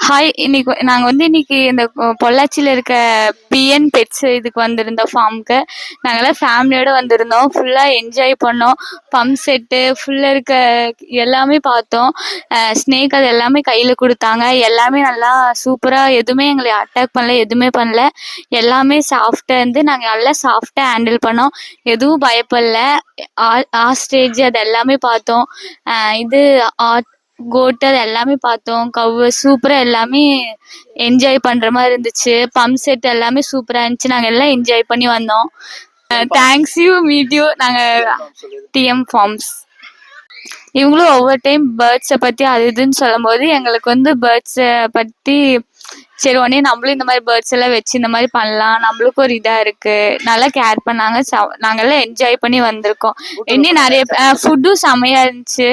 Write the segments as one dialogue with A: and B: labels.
A: Hi. இன்னைக்கு இந்த பொள்ளாச்சியில இருக்க பிஎன் பெட்ஸ் இதுக்கு வந்திருந்தோம் ஃபார்முக்கு. நாங்கெல்லாம் ஃபேமிலியோட வந்திருந்தோம். ஃபுல்லா என்ஜாய் பண்ணோம். பம்ப் செட்டு ஃபுல்லா இருக்க எல்லாமே பார்த்தோம். ஸ்னேக் அது எல்லாமே கையில குடுத்தாங்க. எல்லாமே நல்லா சூப்பரா எதுவுமே எங்கள அட்டாக் பண்ணல, எதுவுமே பண்ணல. எல்லாமே சாஃப்ட்டா இருந்து நாங்க நல்லா சாஃப்ட்டா ஹேண்டில் பண்ணோம். எதுவும் பயப்படல. ஆஸ்ட்ரேஜ் அது எல்லாமே பார்த்தோம். இது கோட் அது எல்லாமே பார்த்தோம். கவ்வு சூப்பரா எல்லாமே என்ஜாய் பண்ற மாதிரி இருந்துச்சு. பம்ப் செட் எல்லாமே சூப்பரா இருந்துச்சு. நாங்க எல்லாம் என்ஜாய் பண்ணி வந்தோம். Thanks you meet you. நாங்க டிஎம் ஃபார்ம்ஸ். இவங்களும் ஒவ்வொரு டைம் பேர்ட்ஸை பத்தி அது இதுன்னு சொல்லும் போது எங்களுக்கு பேர்ட்ஸை பத்தி சரி உடனே நம்மளும் இந்த மாதிரி பேர்ட்ஸ் எல்லாம் வச்சு இந்த மாதிரி பண்ணலாம், நம்மளுக்கும் ஒரு இதா இருக்கு. நல்லா கேர் பண்ணாங்க. நாங்கெல்லாம் என்ஜாய் பண்ணி வந்திருக்கோம். இன்னும் நிறைய ஃபுட்டும் செமையா இருந்துச்சு.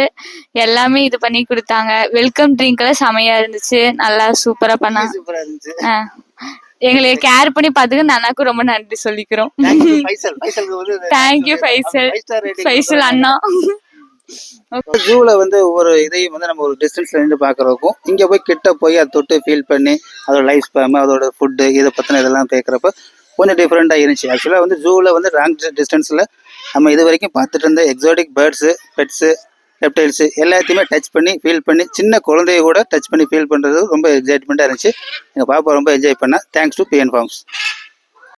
A: எல்லாமே இது பண்ணி கொடுத்தாங்க. வெல்கம் ட்ரிங்க் எல்லாம் செமையா இருந்துச்சு. நல்லா சூப்பரா பண்ணாங்க. எங்களை கேர் பண்ணி பார்த்துக்கு அண்ணாக்கும் ரொம்ப நன்றி சொல்லிக்கிறோம். தேங்க்யூ ஃபைசல் அண்ணா.
B: ஜூல ஒவ்வொரு இதையும் நம்ம ஒரு டிஸ்டன்ஸ்ல நின்று பாக்குறதுக்கும் இங்க போய் கிட்ட போய் அதை தொட்டு ஃபீல் பண்ணி அதோட லைஃப் ஸ்பேம் அதோட ஃபுட்டு இதை பத்தின இதெல்லாம் கேட்கறப்ப கொஞ்சம் டிஃப்ரெண்டா இருந்துச்சு. ஆக்சுவலா ஜூல லாங் டிஸ்டன்ஸ்ல நம்ம இது வரைக்கும் பார்த்துட்டு இருந்த எக்ஸாட்டிக் பேர்ட்ஸு, பெட்ஸு, ரெப்டைல்ஸு எல்லாத்தையுமே டச் பண்ணி ஃபீல் பண்ணி சின்ன குழந்தைய கூட டச் பண்ணி ஃபீல் பண்றது ரொம்ப எக்ஸைட்மெண்டா இருந்துச்சு. எங்க பாப்பா ரொம்ப என்ஜாய் பண்ணா. Thanks to PN forms.